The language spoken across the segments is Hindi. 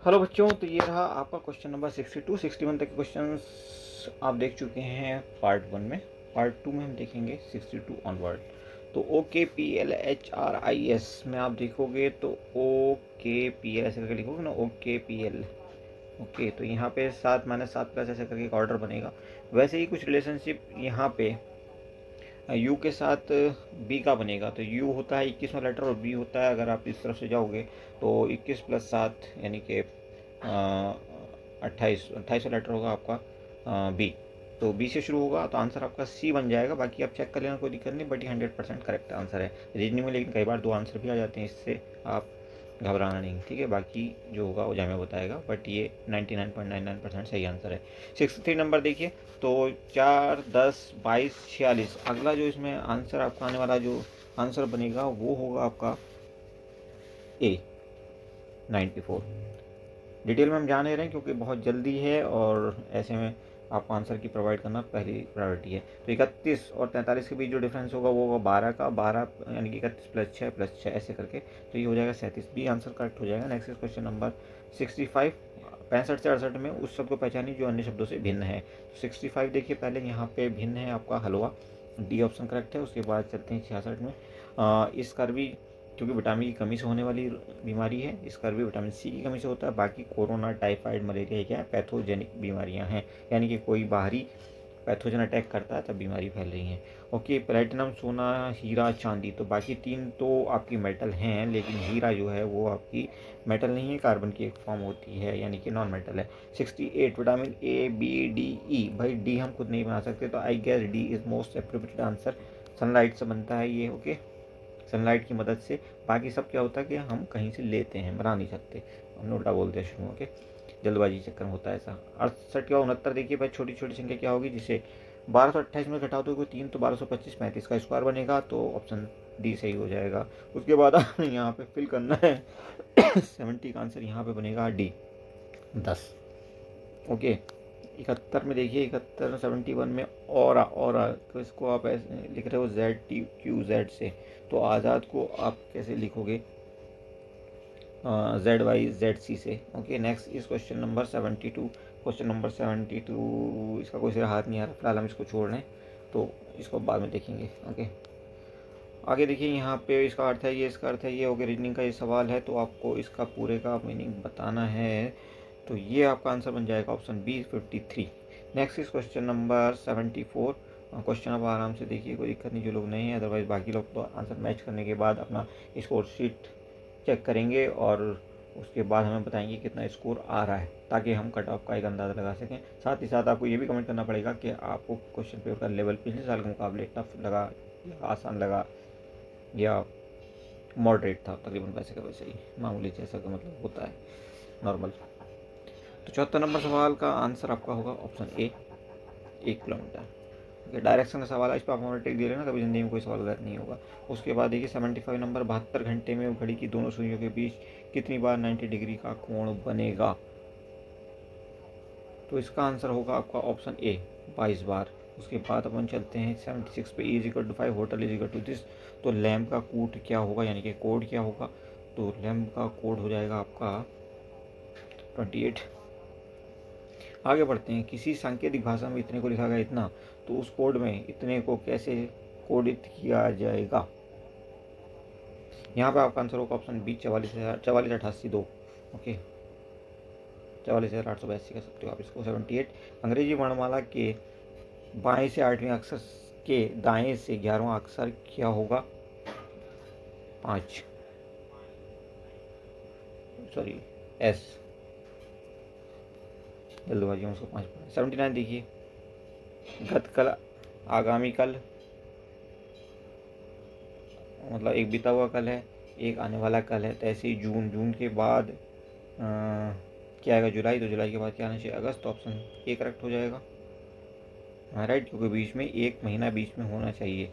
हेलो बच्चों, तो ये रहा आपका क्वेश्चन नंबर 62 61 तक के क्वेश्चंस आप देख चुके हैं पार्ट 1 में। पार्ट 2 में हम देखेंगे 62 ऑनवर्ड। तो OKPLHRIS में आप देखोगे तो OKPL ऐसे करके लिखोगे ना, OKPL। ओके, तो यहाँ पे 7-7 ऐसे करके एक ऑर्डर बनेगा। वैसे ही कुछ रिलेशनशिप यहाँ पे यू के साथ बी का बनेगा। तो यू होता है 21वां लेटर और बी होता है, अगर आप इस तरफ से जाओगे तो 21 + 7 यानी कि 28वां लेटर होगा आपका बी। तो बी से शुरू होगा तो आंसर आपका सी बन जाएगा। बाकी आप चेक कर लेना, कोई दिक्कत नहीं, बट ये 100% करेक्ट आंसर है रीजनिंग में। लेकिन कई बार 2 आंसर भी आ जाते हैं, इससे आप घबराना नहीं, ठीक है। बाकी जो होगा वो जामिया बताएगा, बट ये 99.99% सही आंसर है। 63 नंबर देखिए। तो 4, 10, 22, 46, अगला जो इसमें आंसर आपका आने वाला जो आंसर बनेगा वो होगा आपका ए 94। डिटेल में हम जान नहीं रहे हैं क्योंकि बहुत जल्दी है और ऐसे में आपको आंसर की प्रोवाइड करना पहली प्रायोरिटी है। तो 31 और 43 के बीच जो डिफरेंस होगा वो होगा 12 का। 12 यानी कि 31 + 6 ऐसे करके, तो ये हो जाएगा 37। बी आंसर करेक्ट हो जाएगा। Next question number 65। 65 से 68 में उस शब्द को पहचानिए जो अन्य शब्दों से भिन्न है। 65 देखिए, पहले यहाँ पे भिन्न है आपका हलवा, डी ऑप्शन करेक्ट है। उसके बाद चलते हैं 66 में। इस भी क्योंकि विटामिन की कमी से होने वाली बीमारी है, इसका भी विटामिन सी की कमी से होता है। बाकी कोरोना, टाइफाइड, मलेरिया क्या है, पैथोजेनिक बीमारियां हैं, यानी कि कोई बाहरी पैथोजन अटैक करता है तब बीमारी फैल रही है। ओके, प्लेटिनम, सोना, हीरा, चांदी, तो बाकी 3 तो आपकी मेटल हैं, लेकिन हीरा जो है वो आपकी मेटल नहीं है, कार्बन की एक फॉर्म होती है, यानी कि नॉन मेटल है। 68 vitamin A, B, D, E. भाई डी हम खुद नहीं बना सकते, तो I guess D is most appropriate answer. Sunlight से बनता है ये। ओके, सनलाइट की मदद से। बाकी सब क्या होता है कि हम कहीं से लेते हैं, बना नहीं सकते, हमने उल्टा बोलते हैं शुरू। ओके, जल्दबाजी चक्कर में होता है ऐसा। 68 का 69 देखिए भाई, छोटी छोटी संख्या क्या होगी जिसे 1228 में घटाओ तो कोई 3, तो 1225, 35 का स्क्वायर बनेगा, तो ऑप्शन डी सही हो जाएगा। उसके बाद आपने यहाँ पे फिल करना है 70 का आंसर यहाँ पे बनेगा डी 10। ओके, 71 में देखिए, 71 71 में और तो इसको आप ऐसे लिख रहे हो ZTQZ से, तो आज़ाद को आप कैसे लिखोगे ZYZC से। ओके, नेक्स्ट इस क्वेश्चन नंबर 72। क्वेश्चन नंबर 72 इसका कोई सिरा हाथ नहीं आ रहा, फिलहाल हम इसको छोड़ रहे हैं, तो इसको बाद में देखेंगे। ओके, आगे देखिए, यहाँ पे इसका अर्थ है ये, इसका अर्थ है ये। ओके, रीजनिंग का ये सवाल है तो आपको इसका पूरे का मीनिंग बताना है, तो ये आपका आंसर बन जाएगा option B 53। Next is question number 74। Question अब आराम से देखिए, कोई दिक्कत नहीं जो लोग नहीं है, अदरवाइज बाकी लोग तो आंसर मैच करने के बाद अपना स्कोर शीट चेक करेंगे और उसके बाद हमें बताएंगे कितना स्कोर आ रहा है, ताकि हम कट ऑफ का एक अंदाज़ा लगा सकें। साथ ही साथ आपको ये भी कमेंट करना पड़ेगा कि आपको क्वेश्चन पेपर का लेवल पिछले साल के मुकाबले टफ लगा या आसान लगा या मॉडरेट था। तकरीबन वैसे का वैसे ही, मामूली जैसा का मतलब होता है, नॉर्मल। तो 74 नंबर सवाल का आंसर आपका होगा ऑप्शन ए, 1 किलोमीटर। डायरेक्शन का सवाल है, इस पर आप टिक दे लेना, कभी ज़िंदगी में कोई सवाल गलत नहीं होगा। उसके बाद देखिए 75 नंबर, 72 घंटे में घड़ी की दोनों सुइयों के बीच कितनी बार 90 डिग्री का कोण बनेगा। तो इसका आंसर होगा आपका ऑप्शन ए, 22 बार। उसके बाद अपन चलते हैं 76 पे, E = 5, होटल = दिस। तो लैम्प का कोड क्या होगा, यानी कि कोड क्या होगा, तो लैम्प का कोड हो जाएगा आपका 28। आगे बढ़ते हैं, किसी सांकेतिक भाषा में इतने को लिखा गया इतना, तो उस कोड में इतने को कैसे कोडित किया जाएगा। यहाँ पे आपका आंसर होगा ऑप्शन बी, 44,88,2। ओके, 44,882 कह सकते हो आप इसको। 78 अंग्रेजी वर्णमाला के बाएं से 8वें अक्षर के दाएं से 11वां अक्षर क्या होगा, 5, सॉरी एस, जल्दबाजी में उसको 5। 79 देखिए, गत कल, आगामी कल, मतलब एक बीता हुआ कल है, एक आने वाला कल है। तो ऐसे ही जून, जून के बाद क्या आएगा, जुलाई, तो जुलाई के बाद क्या आना चाहिए, अगस्त। ऑप्शन ए करेक्ट हो जाएगा, राइट, क्योंकि बीच में एक महीना बीच में होना चाहिए।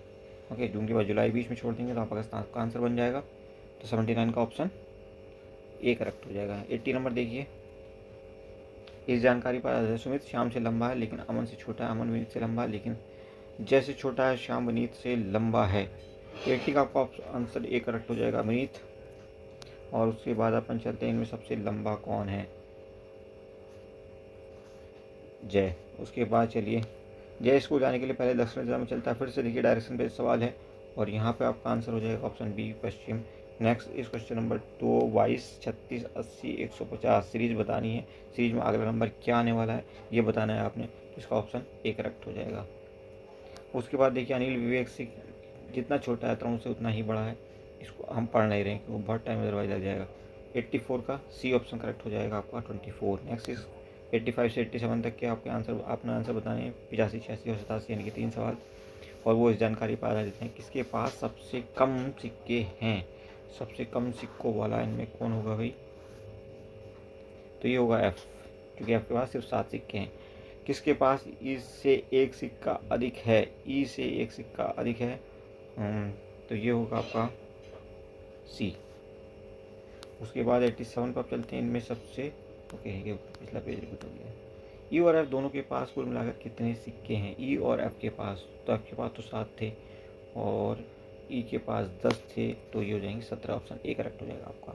ओके, जून के बाद जुलाई बीच में छोड़ देंगे तो आप अगस्त का आंसर बन जाएगा। तो 79 का ऑप्शन ए करेक्ट हो जाएगा। 80 नंबर देखिए, इस जानकारी पर सुमित श्याम से लंबा है लेकिन अमन से छोटा है, अमन विनीत से लंबा है लेकिन जैसे छोटा है, श्याम विनीत से लंबा है। 80 का आपका आंसर ए करेक्ट हो जाएगा, विनीत। और उसके बाद अपन चलते हैं, इनमें सबसे लंबा कौन है, जय। उसके बाद चलिए, जय स्कूल जाने के लिए पहले दक्षिण दिशा में चलता है। फिर से देखिए डायरेक्शन बेस्ड सवाल है और यहाँ पे आपका आंसर हो जाएगा ऑप्शन बी पश्चिम। नेक्स्ट इस क्वेश्चन नंबर 2, 22, 36, 80, 150 सीरीज बतानी है। सीरीज में अगला नंबर क्या आने वाला है ये बताना है आपने, तो इसका ऑप्शन ए करेक्ट हो जाएगा। उसके बाद देखिए अनिल विवेक से जितना छोटा है तरुण से उतना ही बड़ा है, इसको हम पढ़ नहीं रहे हैं क्योंकि बहुत टाइम अदरवाइज लग जाएगा। 84 का सी ऑप्शन करेक्ट हो जाएगा आपका 24। नेक्स्ट इस 85 से 87 तक के आपके आंसर आपने आंसर बताने हैं 85, 86 और 87 यानी कि 3 सवाल, और वो इस जानकारी पर आधारित हैं। किसके पास सबसे कम सिक्के हैं, सबसे कम सिक्कों वाला इनमें कौन होगा भाई, तो ये होगा एफ, क्योंकि आपके पास सिर्फ 7 सिक्के हैं। किसके पास ई से एक सिक्का अधिक है, ई से एक सिक्का अधिक है, तो ये होगा आपका सी। उसके बाद 87 पर चलते हैं, इनमें सबसे ओके ये पिछला पेज रिपीट हो गया। ई और एफ दोनों के पास कुल मिलाकर कितने सिक्के हैं, ई और एफ के पास, तो एफ के पास तो 7 थे और ई के पास 10 थे, तो ये हो जाएंगे 17। ऑप्शन ए करेक्ट हो जाएगा आपका।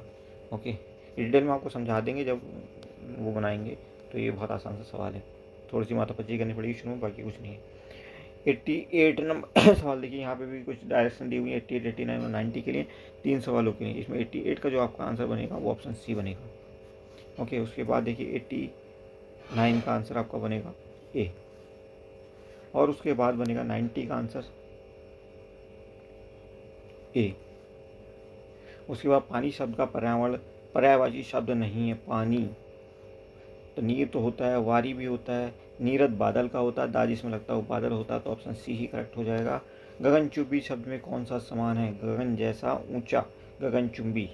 ओके, डिटेल में आपको समझा देंगे जब वो बनाएंगे, तो ये बहुत आसान सा सवाल है, थोड़ी सी माथापच्ची करनी पड़ेगी शुरू में, बाकी कुछ नहीं है। 88 नंबर सवाल देखिए, यहाँ पे भी कुछ डायरेक्शन दी हुई है 88, 89 और 90 के लिए, 3 सवालों के लिए। इसमें 88 का जो आपका आंसर बनेगा वो ऑप्शन सी बनेगा। ओके, उसके बाद देखिए 89 का आंसर आपका बनेगा ए, और उसके बाद बनेगा 90 का आंसर ए। उसके बाद पानी शब्द का पर्यायवाची शब्द नहीं है पानी, तो नीर तो होता है, वारी भी होता है, नीरद बादल का होता है, दाज इसमें लगता है वो बादल होता है, तो ऑप्शन सी ही करेक्ट हो जाएगा। गगनचुंबी शब्द में कौन सा समान है, गगन जैसा ऊंचा, गगनचुंबी,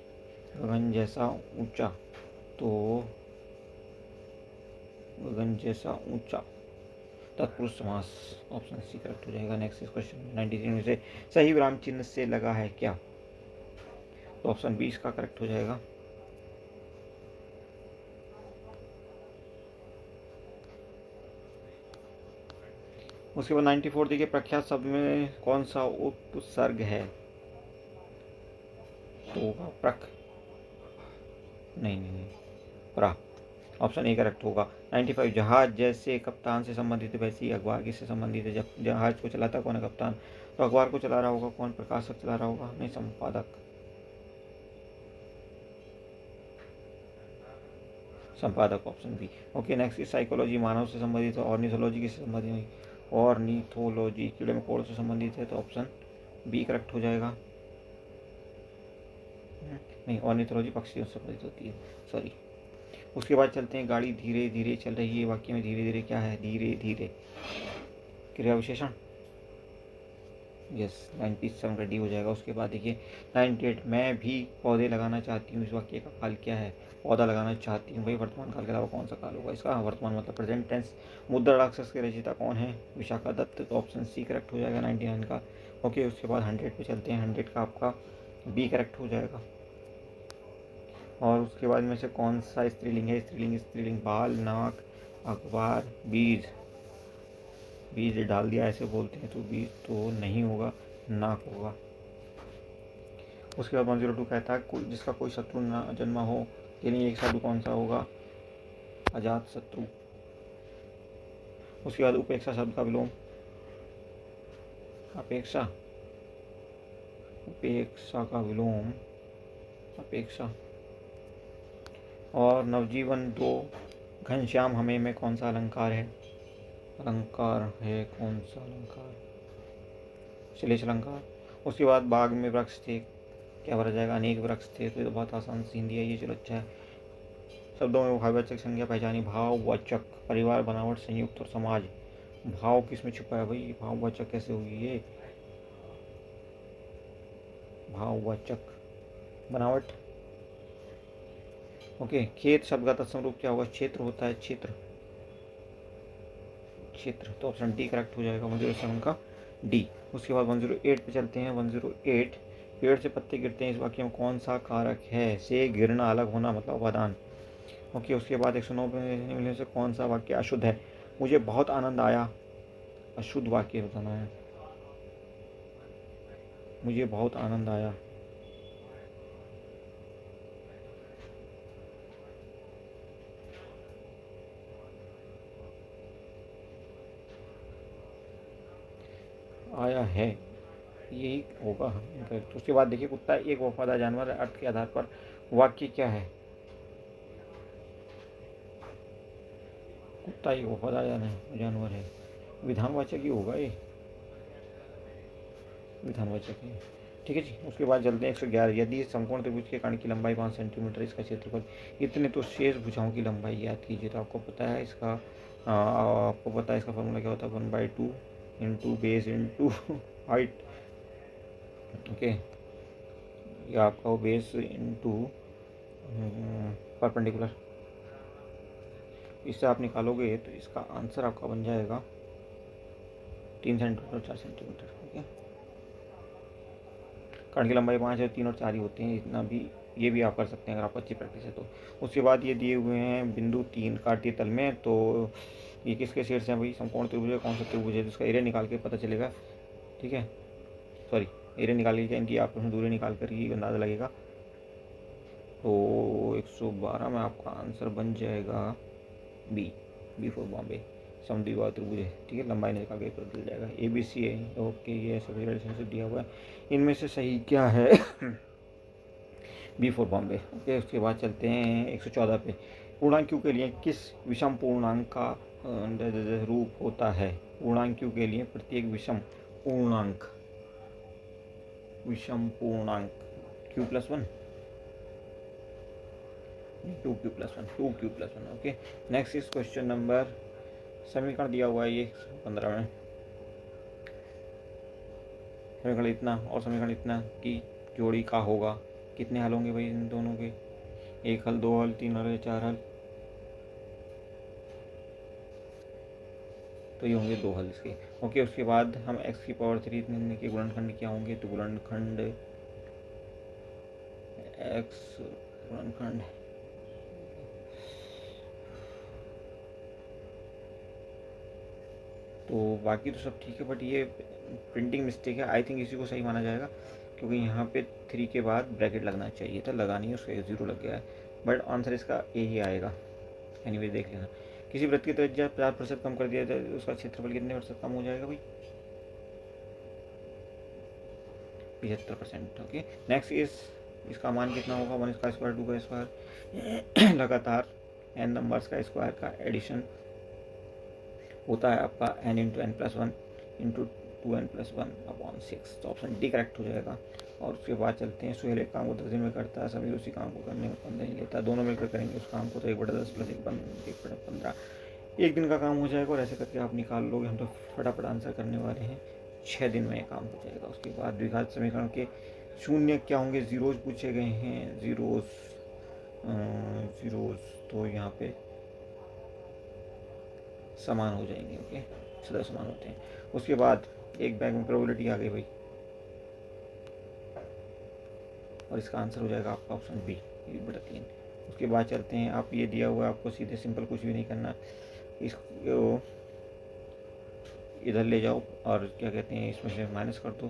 गगन जैसा ऊंचा, तो गगन जैसा ऊंचा तत्पुरुष समास, ऑप्शन सी करेक्ट हो जाएगा। नेक्स्ट क्वेश्चन 93 में से सही विराम चिन्ह से लगा है क्या, तो ऑप्शन 20 का करेक्ट हो जाएगा। उसके बाद 94 देखिए, प्रख्यात शब्द में कौन सा उपसर्ग है, तो होगा प्रख, नहीं प्रा, ऑप्शन ए करेक्ट होगा। 95 जहाज जैसे कप्तान से संबंधित है वैसे ही अखबार किससे संबंधित है, जब जहाज को चलाता कौन है, कप्तान, तो अखबार को चला रहा होगा कौन, प्रकाशक चला रहा होगा, नहीं संपादक, संपादक option B. Okay, next psychology मानव से संबंधित है, ऑर्निथोलॉजी किससे संबंधित है, ऑर्निथोलॉजी कीड़े मकोड़ों से संबंधित है, तो ऑप्शन बी करेक्ट हो जाएगा। नहीं, ऑर्निथोलॉजी पक्षियों से संबंधित होती है, सॉरी। उसके बाद चलते हैं, गाड़ी धीरे धीरे चल रही है, वाक्य में धीरे धीरे क्या है, धीरे धीरे क्रिया विशेषण, यस 97 रेडी हो जाएगा। उसके बाद देखिए 98 मैं भी पौधे लगाना चाहती हूँ, इस वाक्य का काल क्या है, पौधा लगाना चाहती हूँ, भाई वर्तमान काल के अलावा कौन सा काल होगा इसका, वर्तमान मतलब प्रेजेंट टेंस। मुद्रा राक्षस के रचयिता कौन है, विशाखा दत्त, तो ऑप्शन सी करेक्ट हो जाएगा 99 का। ओके, उसके बाद 100 पे चलते हैं, 100 का आपका बी करेक्ट हो जाएगा। और उसके बाद में से कौन सा स्त्रीलिंग है, स्त्रीलिंग बाल, नाक, अखबार, बीज, बीज डाल दिया ऐसे बोलते हैं, तो बीज तो नहीं होगा, नाक होगा। उसके बाद 102 कहता है जिसका कोई शत्रु न जन्मा हो, यानी एक शब्द कौन सा होगा, अजात शत्रु। उसके बाद उपेक्षा शब्द का विलोम, अपेक्षा, उपेक्षा का विलोम अपेक्षा। और नवजीवन 2 घनश्याम हमें में कौन सा अलंकार है, अलंकार है कौन सा अलंकार, श्लेष अलंकार। उसके बाद बाग में वृक्ष थे, क्या भरा जाएगा, अनेक वृक्ष थे, तो ये तो बहुत आसान सी हिंदी है ये, चलो अच्छा है। शब्दों में भाववाचक संज्ञा पहचानी, भाववाचक, परिवार, बनावट, संयुक्त और समाज। भाव किस में छुपा है भाई, भाववाचक कैसे होगी ये, भाववाचक, बनावट। ओके, खेत शब्द का तत्सम रूप क्या होगा, क्षेत्र होता है, क्षेत्र, क्षेत्र, तो ऑप्शन डी करेक्ट हो जाएगा 107 का डी। उसके बाद 108 पे चलते हैं। 108 पेड़ से पत्ते गिरते हैं, इस वाक्य में कौन सा कारक है, से गिरना, अलग होना मतलब उपादान। ओके, उसके बाद 109 में से कौन सा वाक्य अशुद्ध है, मुझे बहुत आनंद आया, अशुद्ध वाक्य बताना है, मुझे बहुत आनंद आया। आया है, यही होगा। तो उसके बाद देखिए, कुत्ता एक वफादार जानवर है, अर्थ के आधार पर वाक्य क्या है? कुत्ता एक वफादार जानवर है, विधानवाचक ही होगा ये, विधानवाचक है। ठीक है जी। उसके बाद चलते हैं 111। यदि समकोण त्रिभुज के कर्ण की लंबाई 5 सेंटीमीटर, इसका क्षेत्रफल इतने, तो शेष भुजाओं की लंबाई याद कीजिए। तो आपको पता है इसका, आपको पता है इसका फॉर्मूला क्या होता है, 1/2 into base into height. Okay, ये आपका बेस इंटू परपेंडिकुलर। इससे आप निकालोगे तो इसका आंसर आपका बन जाएगा 3 सेंटीमीटर 4 सेंटीमीटर। ओके, कर्ण की लंबाई 5 है, 3 और 4 ही होते हैं, इतना भी ये भी आप कर सकते हैं अगर आपको अच्छी प्रैक्टिस है तो। उसके बाद ये दिए हुए हैं बिंदु 3 काटिए तल में, तो ये किसके शेड से हैं भाई? समकोण त्रिभुज है, कौन सा त्रिभुज है, जिसका एरिया निकाल के पता चलेगा। ठीक है, सॉरी, एरिया निकाल लीजिए, इनकी आप दूरी निकाल कर ही अंदाज़ा लगेगा। तो 112 में आपका आंसर बन जाएगा बी फॉर बॉम्बे, समद्विबाहु त्रिभुज है। ठीक है, लंबाई निकाल के पता चल जाएगा। ABC है। ओके, ये ऐसा रिलेशनशिप दिया हुआ है, इनमें से सही क्या है? B for Bombay. ओके, उसके बाद चलते हैं 114 पे। पूर्णांक Q के लिए किस विषम पूर्णांक का रूप होता है? पूर्णांक Q के लिए प्रत्येक विषम पूर्णांक Q+1, 2Q+1। Okay, next is question number, समीकरण दिया हुआ है ये 15 में। समीकरण इतना और समीकरण इतना की जोड़ी का होगा, कितने हल होंगे भाई इन दोनों के? 1 हल, 2 हल, 3 हल या 4 हल? तो ये होंगे 2 हल इसके। ओके, उसके बाद हम x⁻³ के गुणनखंड क्या होंगे? तो गुणनखंड x गुणनखंड तो बाकी तो सब ठीक है, बट ये प्रिंटिंग मिस्टेक है। आई थिंक इसी को सही माना जाएगा, क्योंकि यहाँ पे 3 के बाद ब्रैकेट लगना चाहिए था, लगा नहीं, उसका 0 लग गया है, बट आंसर इसका ए ही आएगा। एनीवे देख लेना। किसी वृत्त की त्रिज्या 50% कम कर दिया जाए तो उसका क्षेत्रफल कितने % कम हो जाएगा भाई? 75%। ओके, नेक्स्ट इज, इसका मान कितना होगा? 1 का स्क्वायर 2 का स्क्वायर लगातार n नंबर्स का स्क्वायर का एडिशन होता है आपका n into n+1 into 2n+1/6। तो ऑप्शन डी करेक्ट हो जाएगा। और उसके बाद चलते हैं, सुहेल एक काम को 10 दिन में करता है, सभी उसी काम को करने में 15 दिन लेता है, दोनों मिलकर करेंगे उस काम को, तो 1/10 + 1/15 1 दिन का काम हो जाएगा। और ऐसे करके आप निकाल लोगे, हम तो फटाफट आंसर करने वाले हैं, 6 दिन में ये काम हो जाएगा। उसके बाद द्विघात समीकरण के शून्य क्या होंगे? जीरोज पूछे गए हैं, जीरोज, तो यहाँ पे समान हो जाएंगे। ओके, सदा समान होते हैं। उसके बाद एक बैग में प्रोबेबिलिटी आ गई भाई, और इसका आंसर हो जाएगा आपका ऑप्शन बी, 1/3। उसके बाद चलते हैं, आप ये दिया हुआ है, आपको सीधे सिंपल कुछ भी नहीं करना, इसको इधर ले जाओ और क्या कहते हैं, इसमें से माइनस कर दो।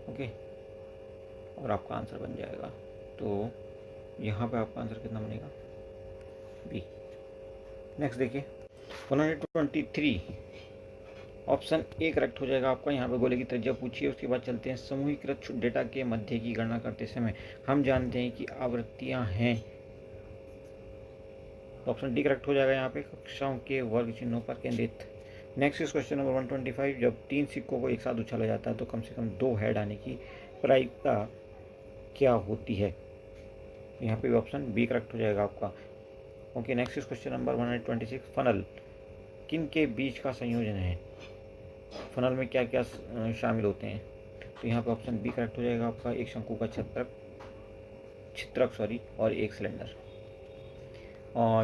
ओके, और आपका आंसर बन जाएगा। तो यहाँ पे आपका आंसर कितना बनेगा? बी। नेक्स्ट देखिए, 123 ऑप्शन ए करेक्ट हो जाएगा आपका। यहाँ पे गोले की त्रिज्या पूछिए। उसके बाद चलते हैं, समूहीकृत डेटा के मध्य की गणना करते समय हम जानते हैं कि आवृत्तियाँ हैं, तो ऑप्शन डी करेक्ट हो जाएगा यहाँ पे, कक्षाओं के वर्ग चिन्हों पर केंद्रित। Next is question number 125। जब 3 सिक्कों को एक साथ उछाला जाता है तो कम से कम 2 हेड आने की प्रायिकता क्या होती है? यहाँ पे भी ऑप्शन बी करेक्ट हो जाएगा आपका। Okay, next is question number 126। Funnel किन के बीच का संयोजन है? फनल में क्या क्या शामिल होते हैं? तो यहाँ पे ऑप्शन बी करेक्ट हो जाएगा आपका, एक शंकु का छित्रक और एक सिलेंडर।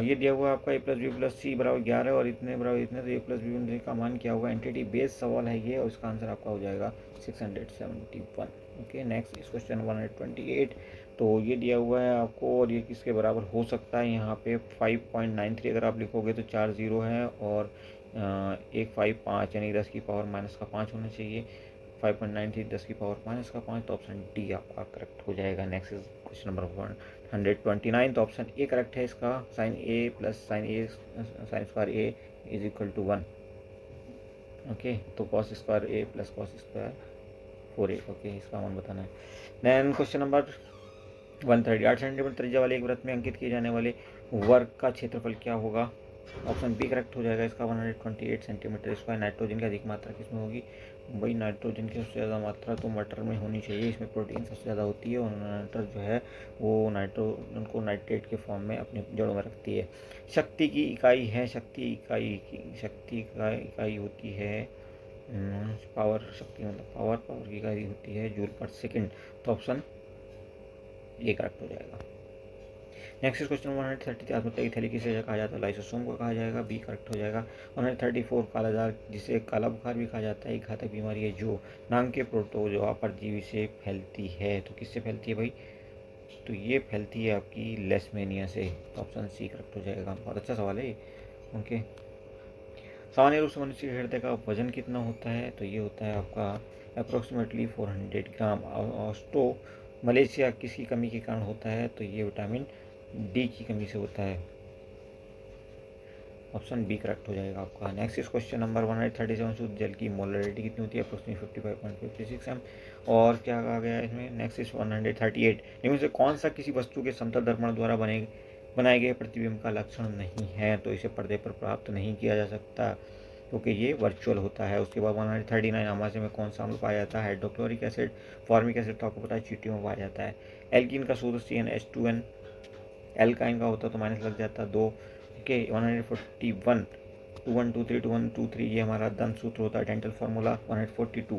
ये दिया हुआ आपका a+b+c = 11 और इतने बराबर इतने, तो a+b का मान क्या होगा? एंटिटी बेस सवाल है ये, और इसका आंसर आपका हो जाएगा 671। ओके, नेक्स्ट इस क्वेश्चन 128। तो ये दिया हुआ है आपको, और ये किसके बराबर हो सकता है? यहाँ पे 5.93 अगर आप लिखोगे तो 4 0 है, और 155 यानी 10 की पावर -5 होना चाहिए। 5.93 10 की पावर -5, तो ऑप्शन डी आपका करेक्ट हो जाएगा। Next is question number 129। तो ऑप्शन ए करेक्ट है इसका, sin A + sin A sin² A = 1। Okay, तो cos square A plus cos square 4a, okay, इसका मान बताना है। देन क्वेश्चन नंबर 130, 8 सेंटीमीटर त्रिज्या वाले एक वृत्त में अंकित किए जाने वाले वर्ग का क्षेत्रफल क्या होगा? ऑप्शन बी करेक्ट हो जाएगा इसका, 128 सेंटीमीटर स्क्वायर। नाइट्रोजन की अधिक मात्रा किसमें होगी? भाई नाइट्रोजन की सबसे ज़्यादा मात्रा तो मटर में होनी चाहिए, इसमें प्रोटीन सबसे ज़्यादा होती है और मटर जो है वो नाइट्रोजन को नाइट्रेट के फॉर्म में अपने जड़ों में रखती है। शक्ति की इकाई है, शक्ति का इकाई होती है पावर, शक्ति मतलब पावर, पावर की इकाई होती है जूल पर सेकेंड। तो ऑप्शन ये करेक्ट हो जाएगा। नेक्स्ट क्वेश्चन 130, आत्महत्या की थैली किसे कहा जाता है? लाइसोसोम को कहा जाएगा, बी करेक्ट हो जाएगा। 134, कालाजार जिसे काला बुखार भी कहा जाता है, एक घातक बीमारी है जो नाम के प्रोटोजोआ परजीवी से फैलती है। तो किससे फैलती है भाई? तो ये फैलती है आपकी लेशमेनिया से। तो ऑप्शन सी करेक्ट हो जाएगा। बहुत अच्छा सवाल है ये। ओके, सामान्य रूप से मनुष्य के हृदय का वजन कितना होता है? तो ये होता है आपका अप्रोक्सीमेटली 400 ग्राम। ऑस्टो मलेशिया किसकी कमी के कारण होता है? तो ये विटामिन डी की कमी से होता है। ऑप्शन बी करेक्ट हो जाएगा आपका। नेक्स्ट इज क्वेश्चन नंबर 137, शुद्ध जल की मोलरिटी कितनी होती है? Approximately 55.56 M. और क्या कहा गया है इसमें? नेक्स्ट इज 138, इनमें से कौन सा किसी वस्तु के समतल दर्पण द्वारा बनाए गए प्रतिबिंब का लक्षण नहीं है? तो इसे पर्दे पर प्राप्त नहीं किया जा सकता क्योंकि ये वर्चुअल होता है। उसके बाद 139, अमाशय में कौन सा अम्ल पाया जाता है? Hydrochloric acid. फॉर्मिक एसिड तो आपको पता है चींटियों में पाया जाता है। एल्कीन का सूत्र CnH2n, एल्काइन का होता तो माइनस लग जाता 2। ओके, 141, 2123, 2123 ये हमारा दंत सूत्र होता है, डेंटल फार्मूला। 142